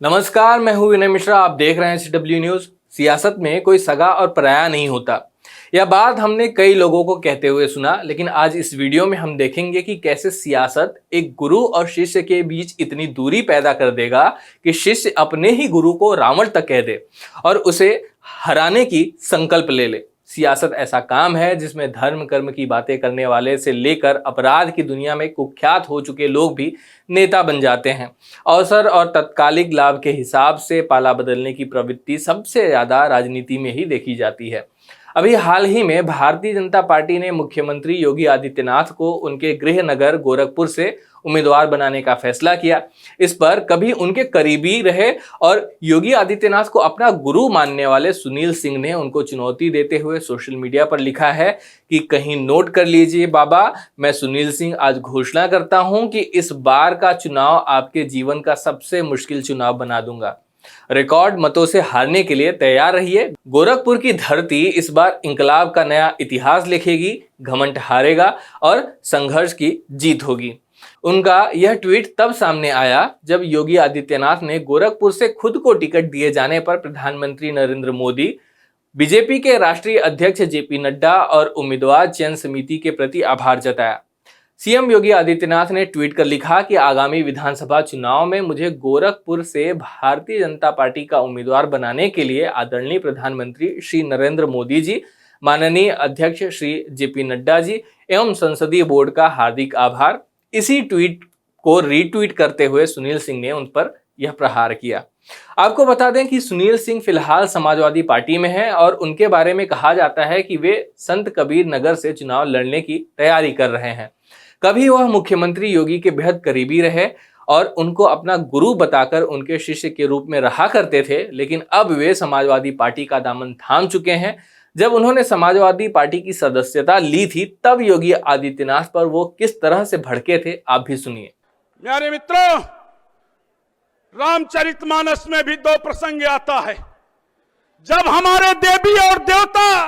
नमस्कार, मैं हूं विनय मिश्रा। आप देख रहे हैं CW न्यूज। सियासत में कोई सगा और पराया नहीं होता। यह बात हमने कई लोगों को कहते हुए सुना, लेकिन आज इस वीडियो में हम देखेंगे कि कैसे सियासत एक गुरु और शिष्य के बीच इतनी दूरी पैदा कर देगा कि शिष्य अपने ही गुरु को रावण तक कह दे और उसे हराने की संकल्प ले ले। सियासत ऐसा काम है जिसमें धर्म कर्म की बातें करने वाले से लेकर अपराध की दुनिया में कुख्यात हो चुके लोग भी नेता बन जाते हैं। अवसर और तत्कालिक लाभ के हिसाब से पाला बदलने की प्रवृत्ति सबसे ज्यादा राजनीति में ही देखी जाती है। अभी हाल ही में भारतीय जनता पार्टी ने मुख्यमंत्री योगी आदित्यनाथ को उनके गृह नगर गोरखपुर से उम्मीदवार बनाने का फैसला किया। इस पर कभी उनके करीबी रहे और योगी आदित्यनाथ को अपना गुरु मानने वाले सुनील सिंह ने उनको चुनौती देते हुए सोशल मीडिया पर लिखा है कि कहीं नोट कर लीजिए बाबा, मैं सुनील सिंह आज घोषणा करता हूं कि इस बार का चुनाव आपके जीवन का सबसे मुश्किल चुनाव बना दूंगा। रिकॉर्ड मतों से हारने के लिए तैयार रहिए। गोरखपुर की धरती इस बार इंकलाब का नया इतिहास लिखेगी, घमंड हारेगा और संघर्ष की जीत होगी। उनका यह ट्वीट तब सामने आया जब योगी आदित्यनाथ ने गोरखपुर से खुद को टिकट दिए जाने पर प्रधानमंत्री नरेंद्र मोदी, बीजेपी के राष्ट्रीय अध्यक्ष JP नड्डा और उम्मीदवार चयन समिति के प्रति आभार जताया। सीएम योगी आदित्यनाथ ने ट्वीट कर लिखा कि आगामी विधानसभा चुनाव में मुझे गोरखपुर से भारतीय जनता पार्टी का उम्मीदवार बनाने के लिए आदरणीय प्रधानमंत्री श्री नरेंद्र मोदी जी, माननीय अध्यक्ष श्री JP नड्डा जी एवं संसदीय बोर्ड का हार्दिक आभार। इसी ट्वीट को रीट्वीट करते हुए सुनील सिंह ने उन पर यह प्रहार किया। आपको बता दें कि सुनील सिंह फिलहाल समाजवादी पार्टी में हैं और उनके बारे में कहा जाता है कि वे संत कबीर नगर से चुनाव लड़ने की तैयारी कर रहे हैं। कभी वह मुख्यमंत्री योगी के बेहद करीबी रहे और उनको अपना गुरु बताकर उनके शिष्य के रूप में रहा करते थे, लेकिन अब वे समाजवादी पार्टी का दामन थाम चुके हैं। जब उन्होंने समाजवादी पार्टी की सदस्यता ली थी तब योगी आदित्यनाथ पर वो किस तरह से भड़के थे, आप भी सुनिए। मेरे मित्रों, रामचरितमानस में भी दो प्रसंग आता है जब हमारे देवी और देवता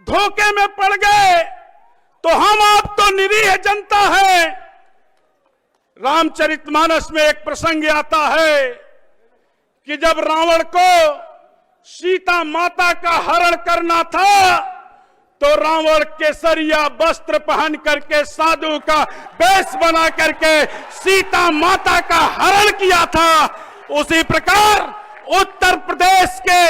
धोखे में पड़ गए तो हम आप तो निरीह जनता है। रामचरितमानस में एक प्रसंग आता है कि जब रावण को सीता माता का हरण करना था तो रावण केसरिया वस्त्र पहन करके साधु का वेश बना करके सीता माता का हरण किया था। उसी प्रकार उत्तर प्रदेश के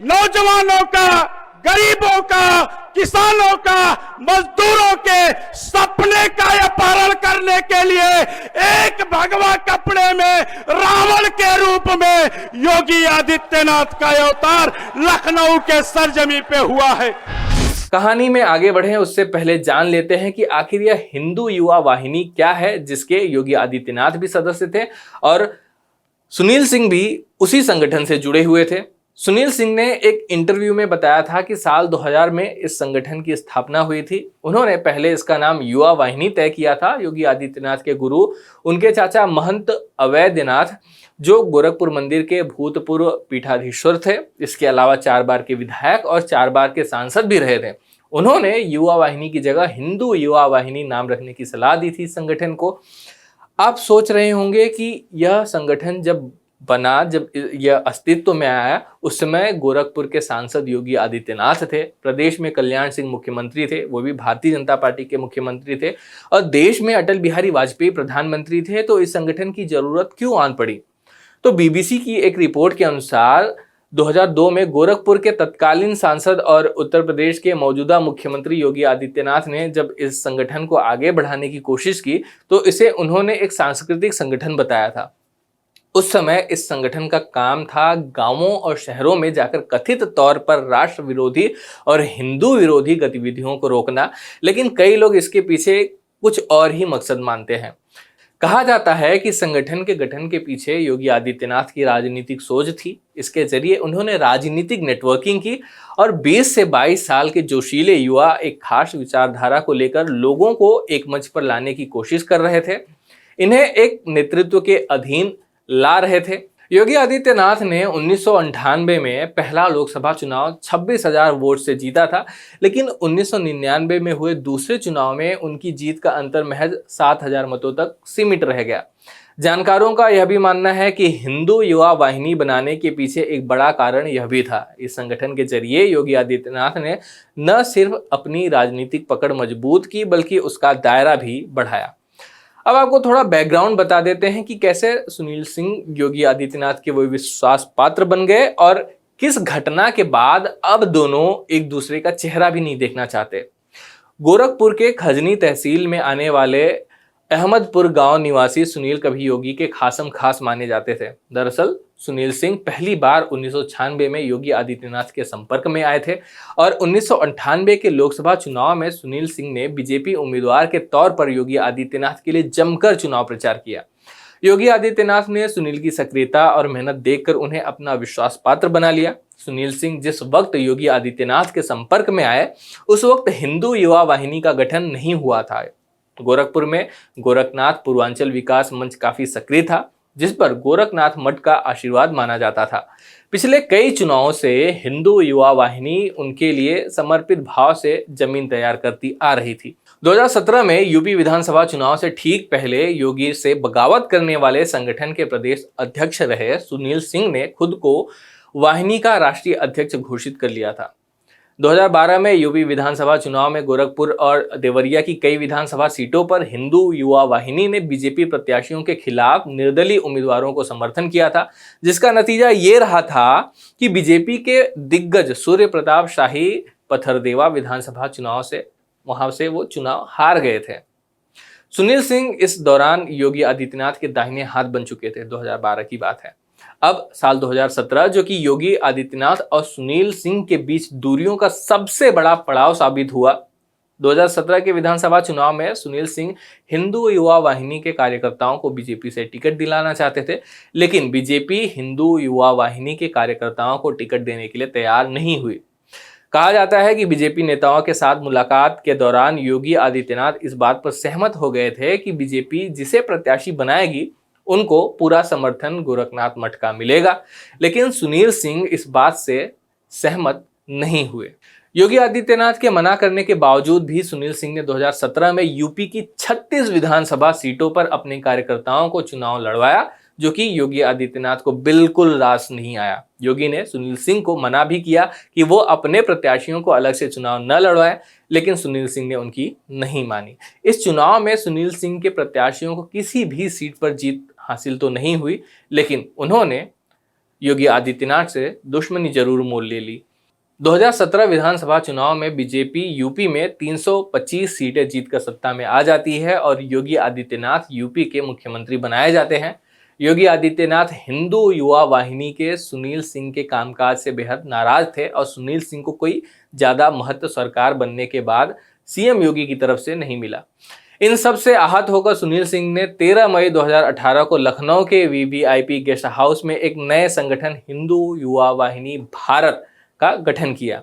नौजवानों का, गरीबों का, किसानों का, मजदूरों के सपने का अपहरण करने के लिए एक भगवा कपड़े में रावण के रूप में योगी आदित्यनाथ का अवतार लखनऊ के सरजमी पे हुआ है। कहानी में आगे बढ़े उससे पहले जान लेते हैं कि आखिर यह हिंदू युवा वाहिनी क्या है जिसके योगी आदित्यनाथ भी सदस्य थे और सुनील सिंह भी उसी संगठन से जुड़े हुए थे। सुनील सिंह ने एक इंटरव्यू में बताया था कि साल 2000 में इस संगठन की स्थापना हुई थी। उन्होंने पहले इसका नाम युवा वाहिनी तय किया था। योगी आदित्यनाथ के गुरु उनके चाचा महंत अवैधनाथ, जो गोरखपुर मंदिर के भूतपूर्व पीठाधीश्वर थे, इसके अलावा 4 बार के विधायक और 4 बार के सांसद भी रहे थे। उन्होंने युवा वाहिनी की जगह हिंदू युवा वाहिनी नाम रखने की सलाह दी थी संगठन को। आप सोच रहे होंगे कि यह संगठन जब बना, जब यह अस्तित्व में आया, उस समय गोरखपुर के सांसद योगी आदित्यनाथ थे, प्रदेश में कल्याण सिंह मुख्यमंत्री थे, वो भी भारतीय जनता पार्टी के मुख्यमंत्री थे, और देश में अटल बिहारी वाजपेयी प्रधानमंत्री थे। तो इस संगठन की जरूरत क्यों आन पड़ी? तो BBC की एक रिपोर्ट के अनुसार 2002 में गोरखपुर के तत्कालीन सांसद और उत्तर प्रदेश के मौजूदा मुख्यमंत्री योगी आदित्यनाथ ने जब इस संगठन को आगे बढ़ाने की कोशिश की तो इसे उन्होंने एक सांस्कृतिक संगठन बताया था। उस समय इस संगठन का काम था गांवों और शहरों में जाकर कथित तौर पर राष्ट्र विरोधी और हिंदू विरोधी गतिविधियों को रोकना, लेकिन कई लोग इसके पीछे कुछ और ही मकसद मानते हैं। कहा जाता है कि संगठन के गठन के पीछे योगी आदित्यनाथ की राजनीतिक सोच थी। इसके जरिए उन्होंने राजनीतिक नेटवर्किंग की और 20 से 22 साल के जोशीले युवा एक खास विचारधारा को लेकर लोगों को एक मंच पर लाने की कोशिश कर रहे थे, इन्हें एक नेतृत्व के अधीन ला रहे थे। योगी आदित्यनाथ ने 1998 में पहला लोकसभा चुनाव 26,000 वोट से जीता था, लेकिन 1999 में हुए दूसरे चुनाव में उनकी जीत का अंतर महज 7,000 मतों तक सीमित रह गया। जानकारों का यह भी मानना है कि हिंदू युवा वाहिनी बनाने के पीछे एक बड़ा कारण यह भी था। इस संगठन के जरिए योगी आदित्यनाथ ने न सिर्फ अपनी राजनीतिक पकड़ मजबूत की बल्कि उसका दायरा भी बढ़ाया। अब आपको थोड़ा बैकग्राउंड बता देते हैं कि कैसे सुनील सिंह योगी आदित्यनाथ के वो विश्वास पात्र बन गए और किस घटना के बाद अब दोनों एक दूसरे का चेहरा भी नहीं देखना चाहते। गोरखपुर के खजनी तहसील में आने वाले अहमदपुर गांव निवासी सुनील कभी योगी के खासम खास माने जाते थे। दरअसल सुनील सिंह पहली बार 1996 में योगी आदित्यनाथ के संपर्क में आए थे और 1998 के लोकसभा चुनाव में सुनील सिंह ने बीजेपी उम्मीदवार के तौर पर योगी आदित्यनाथ के लिए जमकर चुनाव प्रचार किया। योगी आदित्यनाथ ने सुनील की सक्रियता और मेहनत देखकर उन्हें अपना विश्वास पात्र बना लिया। सुनील सिंह जिस वक्त योगी आदित्यनाथ के संपर्क में आए उस वक्त हिंदू युवा वाहिनी का गठन नहीं हुआ था। गोरखपुर में गोरखनाथ पूर्वांचल विकास मंच काफी सक्रिय था, जिस पर गोरखनाथ मठ का आशीर्वाद माना जाता था। पिछले कई चुनावों से हिंदू युवा वाहिनी उनके लिए समर्पित भाव से जमीन तैयार करती आ रही थी। 2017 में यूपी विधानसभा चुनाव से ठीक पहले योगी से बगावत करने वाले संगठन के प्रदेश अध्यक्ष रहे सुनील सिंह ने खुद को वाहिनी का राष्ट्रीय अध्यक्ष घोषित कर लिया था। 2012 में यूपी विधानसभा चुनाव में गोरखपुर और देवरिया की कई विधानसभा सीटों पर हिंदू युवा वाहिनी ने बीजेपी प्रत्याशियों के खिलाफ निर्दलीय उम्मीदवारों को समर्थन किया था, जिसका नतीजा ये रहा था कि बीजेपी के दिग्गज सूर्य प्रताप शाही पथरदेवा विधानसभा चुनाव से वहां से वो चुनाव हार गए थे। सुनील सिंह इस दौरान योगी आदित्यनाथ के दाहिने हाथ बन चुके थे। 2012 की बात है। अब साल 2017 जो कि योगी आदित्यनाथ और सुनील सिंह के बीच दूरियों का सबसे बड़ा पड़ाव साबित हुआ। 2017 के विधानसभा चुनाव में सुनील सिंह हिंदू युवा वाहिनी के कार्यकर्ताओं को बीजेपी से टिकट दिलाना चाहते थे, लेकिन बीजेपी हिंदू युवा वाहिनी के कार्यकर्ताओं को टिकट देने के लिए तैयार नहीं हुई। कहा जाता है कि बीजेपी नेताओं के साथ मुलाकात के दौरान योगी आदित्यनाथ इस बात पर सहमत हो गए थे कि बीजेपी जिसे प्रत्याशी बनाएगी उनको पूरा समर्थन गोरखनाथ मठ का मिलेगा, लेकिन सुनील सिंह इस बात से सहमत नहीं हुए। योगी आदित्यनाथ के मना करने के बावजूद भी सुनील सिंह ने 2017 में यूपी की 36 विधानसभा सीटों पर अपने कार्यकर्ताओं को चुनाव लड़वाया, जो कि योगी आदित्यनाथ को बिल्कुल रास नहीं आया। योगी ने सुनील सिंह को मना भी किया कि वो अपने प्रत्याशियों को अलग से चुनाव न लड़वाएं, लेकिन सुनील सिंह ने उनकी नहीं मानी। इस चुनाव में सुनील सिंह के प्रत्याशियों को किसी भी सीट पर जीत हासिल तो नहीं हुई, लेकिन उन्होंने योगी आदित्यनाथ से दुश्मनी जरूर मोल ले ली। 2017 विधानसभा चुनाव में बीजेपी यूपी में 325 सीटें जीतकर सत्ता में आ जाती है और योगी आदित्यनाथ यूपी के मुख्यमंत्री बनाए जाते हैं। योगी आदित्यनाथ हिंदू युवा वाहिनी के सुनील सिंह के कामकाज से बेहद नाराज थे और सुनील सिंह को कोई ज्यादा महत्व सरकार बनने के बाद सीएम योगी की तरफ से नहीं मिला। इन सब से आहत होकर सुनील सिंह ने 13 मई 2018 को लखनऊ के वीवीआईपी गेस्ट हाउस में एक नए संगठन हिंदू युवा वाहिनी भारत का गठन किया।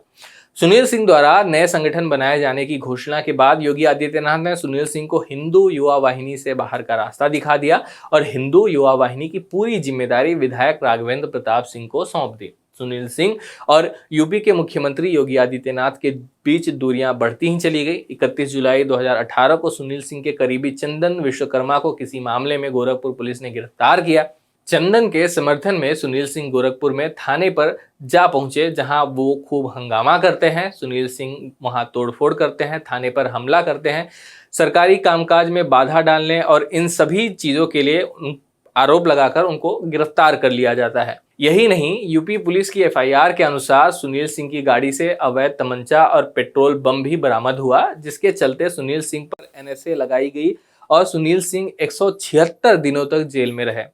सुनील सिंह द्वारा नए संगठन बनाए जाने की घोषणा के बाद योगी आदित्यनाथ ने सुनील सिंह को हिंदू युवा वाहिनी से बाहर का रास्ता दिखा दिया और हिंदू युवा वाहिनी की पूरी जिम्मेदारी विधायक राघवेंद्र प्रताप सिंह को सौंप दी। सुनील सिंह और यूपी के मुख्यमंत्री योगी आदित्यनाथ के बीच दूरियां बढ़ती ही चली गई। 31 जुलाई 2018 को सुनील सिंह के करीबी चंदन विश्वकर्मा को किसी मामले में गोरखपुर पुलिस ने गिरफ्तार किया। चंदन के समर्थन में सुनील सिंह गोरखपुर में थाने पर जा पहुंचे, जहां वो खूब हंगामा करते हैं। सुनील सिंह वहां तोड़फोड़ करते हैं, थाने पर हमला करते हैं, सरकारी कामकाज में बाधा डालने और इन सभी चीजों के लिए आरोप लगाकर उनको गिरफ्तार कर लिया जाता है। यही नहीं, यूपी पुलिस की एफआईआर के अनुसार सुनील सिंह की गाड़ी से अवैध तमंचा और पेट्रोल बम भी बरामद हुआ, जिसके चलते सुनील सिंह पर एनएसए लगाई गई और सुनील सिंह 176 दिनों तक जेल में रहे।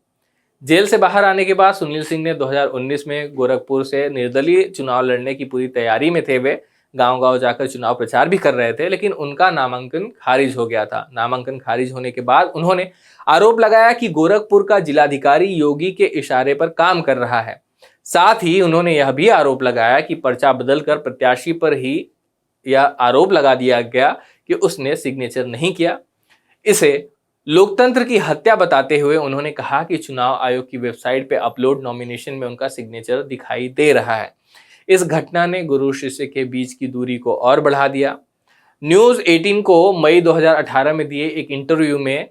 जेल से बाहर आने के बाद सुनील सिंह ने 2019 में गोरखपुर से निर्दलीय चुनाव लड़ने की पूरी तैयारी में थे। वे गांव-गांव जाकर चुनाव प्रचार भी कर रहे थे, लेकिन उनका नामांकन खारिज हो गया था। नामांकन खारिज होने के बाद उन्होंने आरोप लगाया कि गोरखपुर का जिलाधिकारी योगी के इशारे पर काम कर रहा है। साथ ही उन्होंने यह भी आरोप लगाया कि पर्चा बदलकर प्रत्याशी पर ही यह आरोप लगा दिया गया कि उसने सिग्नेचर नहीं किया। इसे लोकतंत्र की हत्या बताते हुए उन्होंने कहा कि चुनाव आयोग की वेबसाइट पर अपलोड नॉमिनेशन में उनका सिग्नेचर दिखाई दे रहा है। इस घटना ने गुरु शिष्य के बीच की दूरी को और बढ़ा दिया। न्यूज़ 18 को मई 2018 में दिए एक इंटरव्यू में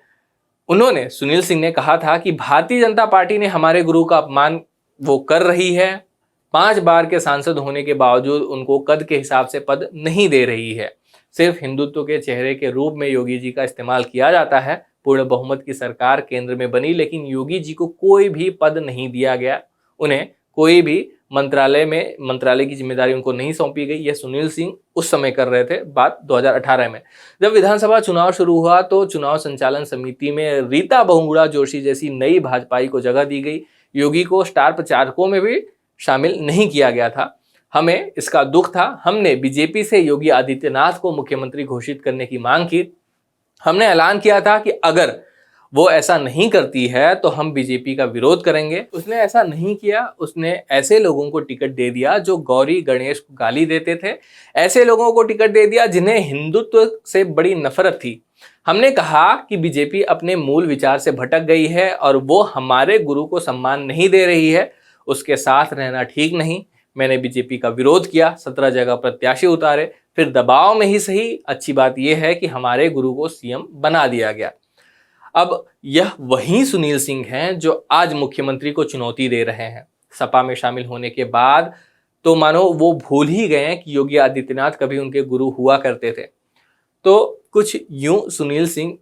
उन्होंने सुनील सिंह ने कहा था कि भारतीय जनता पार्टी ने हमारे गुरु का अपमान वो कर रही है। 5 बार के सांसद होने के बावजूद उनको कद के हिसाब से पद नहीं दे रही है। सिर्फ हिंदुत्व के चेहरे के रूप में योगी जी का इस्तेमाल किया जाता है। पूर्ण बहुमत की सरकार केंद्र में बनी, लेकिन योगी जी को कोई भी पद नहीं दिया गया। उन्हें कोई भी मंत्रालय की जिम्मेदारी उनको नहीं सौंपी गई। यह सुनील सिंह उस समय कर रहे थे, बात 2018 में। जब विधानसभा चुनाव शुरू हुआ तो चुनाव संचालन समिति में रीता बहुगुणा जोशी जैसी नई भाजपाई को जगह दी गई। योगी को स्टार प्रचारकों में भी शामिल नहीं किया गया था। हमें इसका दुख था। हमने बीजेपी से योगी आदित्यनाथ को मुख्यमंत्री घोषित करने की मांग की। हमने ऐलान किया था कि अगर वो ऐसा नहीं करती है तो हम बीजेपी का विरोध करेंगे। उसने ऐसा नहीं किया। उसने ऐसे लोगों को टिकट दे दिया जो गौरी गणेश को गाली देते थे। ऐसे लोगों को टिकट दे दिया जिन्हें हिंदुत्व से बड़ी नफरत थी। हमने कहा कि बीजेपी अपने मूल विचार से भटक गई है और वो हमारे गुरु को सम्मान नहीं दे रही है। उसके साथ रहना ठीक नहीं। मैंने बीजेपी का विरोध किया, 17 जगह प्रत्याशी उतारे, फिर दबाव में ही सही। अच्छी बात यह है कि हमारे गुरु को सीएम बना दिया गया। अब यह वही सुनील सिंह हैं जो आज मुख्यमंत्री को चुनौती दे रहे हैं। सपा में शामिल होने के बाद तो मानो वो भूल ही गए हैं कि योगी आदित्यनाथ कभी उनके गुरु हुआ करते थे। तो कुछ यूं सुनील सिंह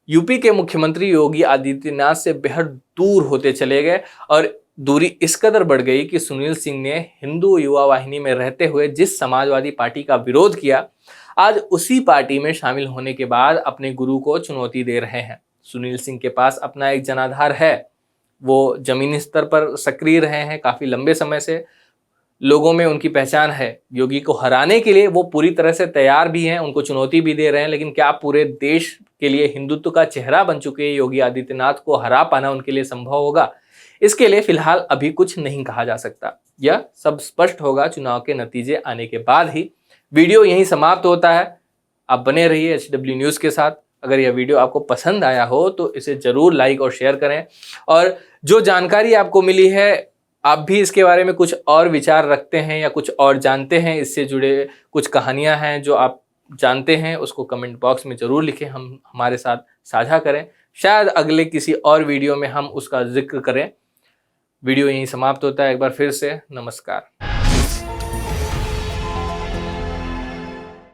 यूपी के मुख्यमंत्री योगी आदित्यनाथ से बेहद दूर होते चले गए और दूरी इस कदर बढ़ गई कि सुनील सिंह ने हिंदू युवा वाहिनी में रहते हुए जिस समाजवादी पार्टी का विरोध किया, आज उसी पार्टी में शामिल होने के बाद अपने गुरु को चुनौती दे रहे हैं। सुनील सिंह के पास अपना एक जनाधार है। वो जमीनी स्तर पर सक्रिय रहे हैं काफी लंबे समय से। लोगों में उनकी पहचान है। योगी को हराने के लिए वो पूरी तरह से तैयार भी हैं, उनको चुनौती भी दे रहे हैं। लेकिन क्या पूरे देश के लिए हिंदुत्व का चेहरा बन चुके योगी आदित्यनाथ को हरा पाना उनके लिए संभव होगा? इसके लिए फिलहाल अभी कुछ नहीं कहा जा सकता। यह सब स्पष्ट होगा चुनाव के नतीजे आने के बाद ही। वीडियो यहीं समाप्त होता है। आप बने रहिए HW न्यूज़ के साथ। अगर यह वीडियो आपको पसंद आया हो तो इसे जरूर लाइक और शेयर करें। और जो जानकारी आपको मिली है, आप भी इसके बारे में कुछ और विचार रखते हैं या कुछ और जानते हैं, इससे जुड़े कुछ कहानियां हैं जो आप जानते हैं, उसको कमेंट बॉक्स में जरूर लिखें, हम हमारे साथ साझा करें। शायद अगले किसी और वीडियो में हम उसका जिक्र करें। वीडियो यहीं समाप्त होता है। एक बार फिर से नमस्कार।